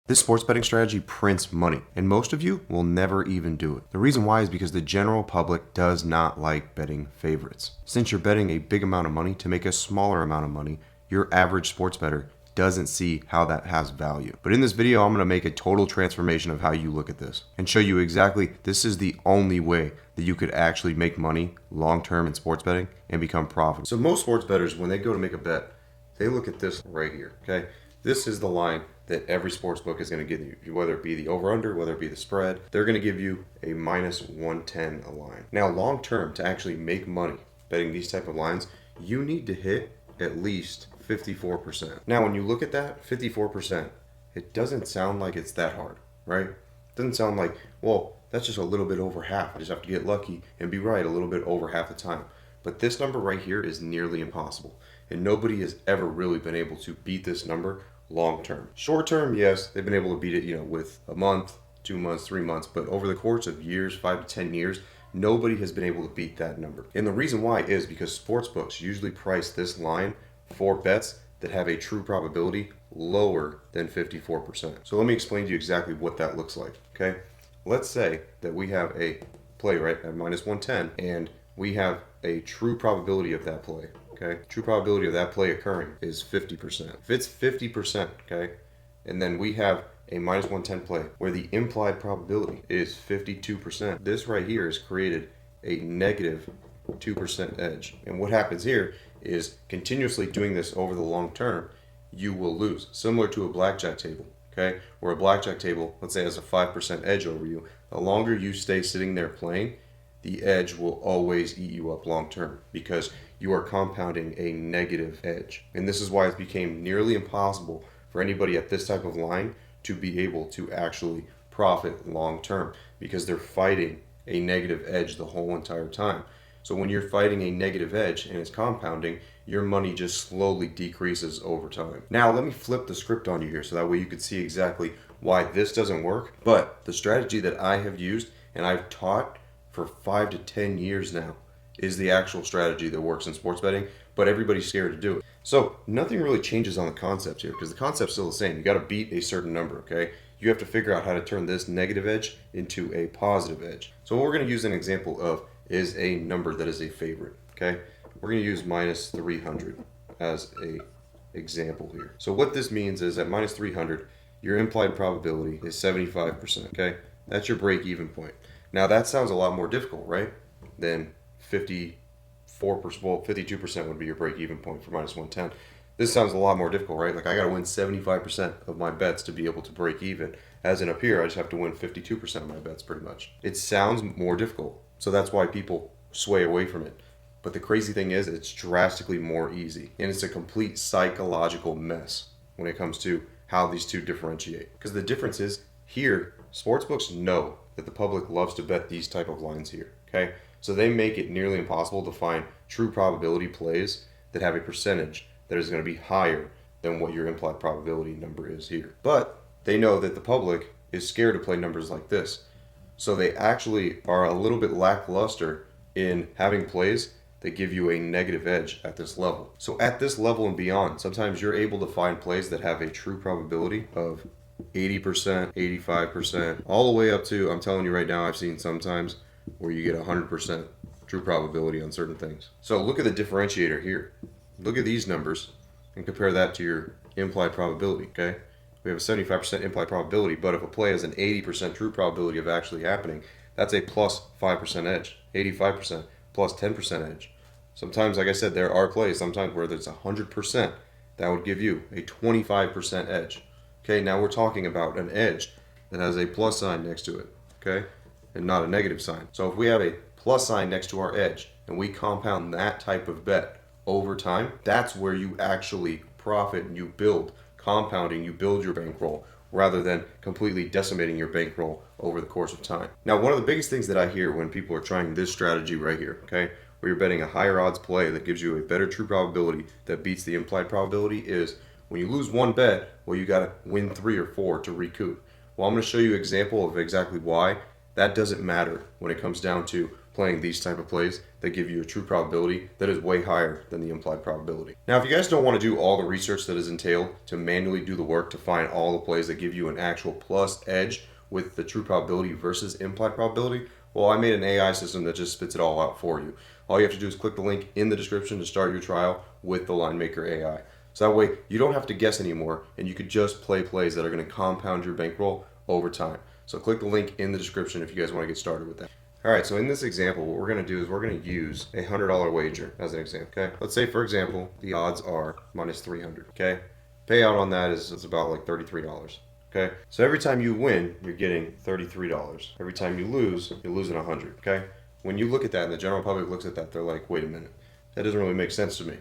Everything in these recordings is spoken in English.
This sports betting strategy prints money, and most of you will never even do it. The reason why is because the general public does not like betting favorites. Since you're betting a big amount of money to make a smaller amount of money, your average sports bettor doesn't see how that has value. But in this video, I'm going to make a total transformation of how you look at this and show you exactly this is the only way that you could actually make money long-term in sports betting and become profitable. So most sports bettors, when they go to make a bet, they look at this right here, okay? This is the line that every sports book is going to give you, whether it be the over-under, whether it be the spread. They're going to give you a minus 110 a line. Now, long-term, to actually make money betting these type of lines, you need to hit at least 54%. Now, when you look at that, 54%, it doesn't sound like it's that hard, right? It doesn't sound like, well, that's just a little bit over half. I just have to get lucky and be right a little bit over half the time. But this number right here is nearly impossible. And nobody has ever really been able to beat this number long term. Short term, yes, they've been able to beat it, with a month, 2 months, 3 months, but over the course of years, 5 to 10 years, nobody has been able to beat that number. And the reason why is because sportsbooks usually price this line for bets that have a true probability lower than 54%. So let me explain to you exactly what that looks like, okay? Let's say that we have a play, right, at minus 110, and we have a true probability of that play. Okay, true probability of that play occurring is 50%. If it's 50%, okay, and then we have a minus 110 play where the implied probability is 52%, this right here has created a negative 2% edge. And what happens here is continuously doing this over the long term, you will lose. Similar to a blackjack table, okay, where a blackjack table, let's say, has a 5% edge over you. The longer you stay sitting there playing, the edge will always eat you up long term because you are compounding a negative edge. And this is why it became nearly impossible for anybody at this type of line to be able to actually profit long term because they're fighting a negative edge the whole entire time. So when you're fighting a negative edge and it's compounding, your money just slowly decreases over time. Now let me flip the script on you here so that way you can see exactly why this doesn't work. But the strategy that I have used and I've taught for 5 to 10 years now is the actual strategy that works in sports betting, but everybody's scared to do it. So nothing really changes on the concept here because the concept's still the same. You got to beat a certain number, okay? You have to figure out how to turn this negative edge into a positive edge. So what we're going to use an example of is a number that is a favorite, okay? We're going to use minus 300 as a example here. So what this means is at minus 300, your implied probability is 75%, okay? That's your break-even point. Now that sounds a lot more difficult, right? Than 54%, well, 52% would be your break-even point for minus 110. This sounds a lot more difficult, right? Like I got to win 75% of my bets to be able to break even. As in up here, I just have to win 52% of my bets pretty much. It sounds more difficult, so that's why people sway away from it. But the crazy thing is it's drastically more easy, and it's a complete psychological mess when it comes to how these two differentiate. Because the difference is here, sportsbooks know that the public loves to bet these type of lines here, okay? So they make it nearly impossible to find true probability plays that have a percentage that is going to be higher than what your implied probability number is here. But they know that the public is scared to play numbers like this. So they actually are a little bit lackluster in having plays that give you a negative edge at this level. So at this level and beyond, sometimes you're able to find plays that have a true probability of 80%, 85%, all the way up to, I'm telling you right now, I've seen sometimes where you get 100% true probability on certain things. So look at the differentiator here. Look at these numbers and compare that to your implied probability, okay? We have a 75% implied probability, but if a play has an 80% true probability of actually happening, that's a plus 5% edge, 85% plus 10% edge. Sometimes, like I said, there are plays sometimes where there's 100%, that would give you a 25% edge. Okay, now we're talking about an edge that has a plus sign next to it, okay? And not a negative sign. So if we have a plus sign next to our edge and we compound that type of bet over time, that's where you actually profit and you build compounding, you build your bankroll rather than completely decimating your bankroll over the course of time. Now, one of the biggest things that I hear when people are trying this strategy right here, okay, where you're betting a higher odds play that gives you a better true probability that beats the implied probability is when you lose one bet, well, you got to win 3 or 4 to recoup. Well, I'm going to show you an example of exactly why that doesn't matter when it comes down to playing these type of plays that give you a true probability that is way higher than the implied probability. Now, if you guys don't want to do all the research that is entailed to manually do the work to find all the plays that give you an actual plus edge with the true probability versus implied probability, well, I made an AI system that just spits it all out for you. All you have to do is click the link in the description to start your trial with the Linemaker AI. So that way you don't have to guess anymore, and you could just play plays that are going to compound your bankroll over time. So click the link in the description if you guys want to get started with that. Alright, so in this example, what we're going to do is we're going to use a $100 wager as an example. Okay, let's say, for example, the odds are minus 300. Okay, payout on that is about like $33. Okay, so every time you win, you're getting $33. Every time you lose, you're losing 100. Okay, when you look at that and the general public looks at that, they're like, wait a minute, that doesn't really make sense to me,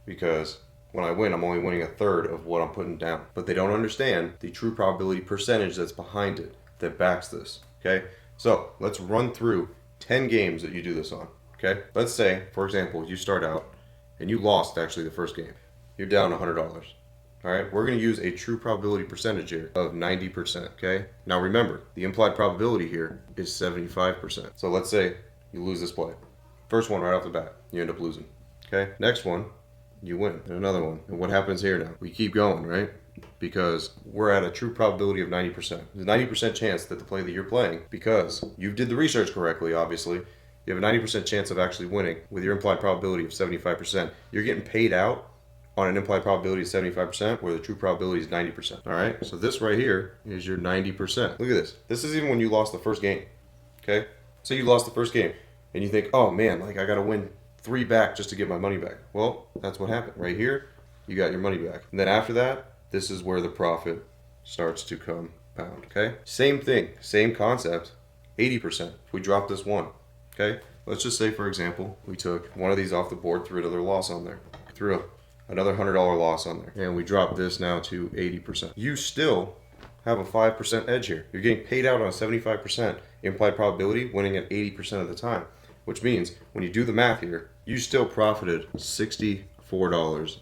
because when I win, I'm only winning a third of what I'm putting down. But they don't understand the true probability percentage that's behind it, that backs this. Okay, so let's run through 10 games that you do this on. Okay, let's say, for example, you start out and you lost actually the first game. You're down $100. All right, we're going to use a true probability percentage here of 90%. Okay, now remember, the implied probability here is 75%. So let's say you lose this play. First one right off the bat, you end up losing. Okay, next one, you win, and another one. And what happens here now? We keep going, right? Because we're at a true probability of 90%. There's a 90% chance that the play that you're playing, because you did the research correctly, obviously, you have a 90% chance of actually winning with your implied probability of 75%. You're getting paid out on an implied probability of 75%, where the true probability is 90%. All right, so this right here is your 90%. Look at this. This is even when you lost the first game. Okay, so you lost the first game, and you think, oh man, like I got to win 3 back just to get my money back. Well, that's what happened. Right here, you got your money back. And then after that, this is where the profit starts to compound. Okay, same thing, same concept, 80%. If we drop this one, okay, let's just say, for example, we took one of these off the board, threw another loss on there, threw another $100 loss on there, and we drop this now to 80%. You still have a 5% edge here. You're getting paid out on a 75% implied probability, winning at 80% of the time, which means when you do the math here, you still profited $64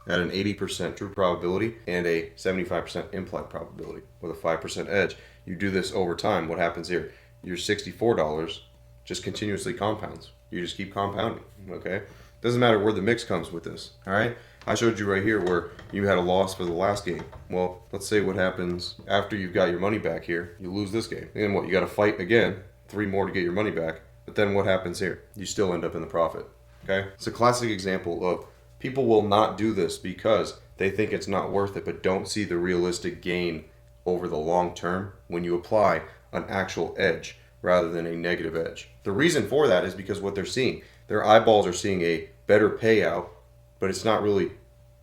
at an 80% true probability and a 75% implied probability with a 5% edge. You do this over time, what happens here? Your $64 just continuously compounds. You just keep compounding, okay? Doesn't matter where the mix comes with this, all right? I showed you right here where you had a loss for the last game. Well, let's say what happens after you've got your money back here. You lose this game. And what, you got to fight again, 3 more to get your money back. But then what happens here? You still end up in the profit, okay? It's a classic example of people will not do this because they think it's not worth it, but don't see the realistic gain over the long term when you apply an actual edge rather than a negative edge. The reason for that is because what they're seeing, their eyeballs are seeing a better payout, but it's not really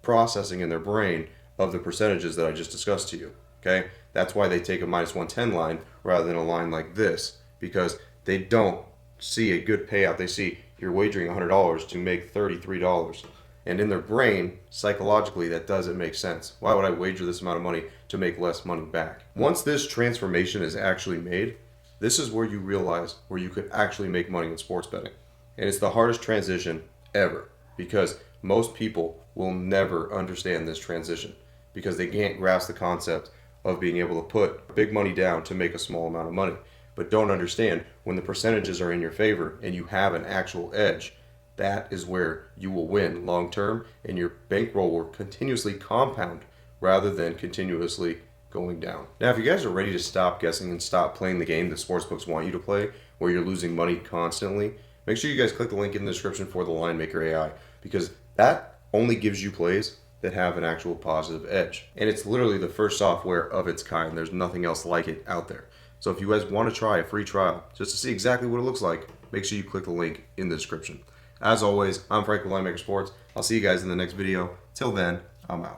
processing in their brain of the percentages that I just discussed to you, okay? That's why they take a minus 110 line rather than a line like this, because they don't see a good payout. They see you're wagering $100 to make $33. And in their brain, psychologically, that doesn't make sense. Why would I wager this amount of money to make less money back? Once this transformation is actually made, this is where you realize where you could actually make money in sports betting. And it's the hardest transition ever, because most people will never understand this transition because they can't grasp the concept of being able to put big money down to make a small amount of money, but don't understand when the percentages are in your favor and you have an actual edge. That is where you will win long term, and your bankroll will continuously compound rather than continuously going down. Now, if you guys are ready to stop guessing and stop playing the game the sportsbooks want you to play, where you're losing money constantly, make sure you guys click the link in the description for the Linemaker AI, because that only gives you plays that have an actual positive edge. And it's literally the first software of its kind. There's nothing else like it out there. So if you guys want to try a free trial just to see exactly what it looks like, make sure you click the link in the description. As always, I'm Frank with Linemaker Sports. I'll see you guys in the next video. Till then, I'm out.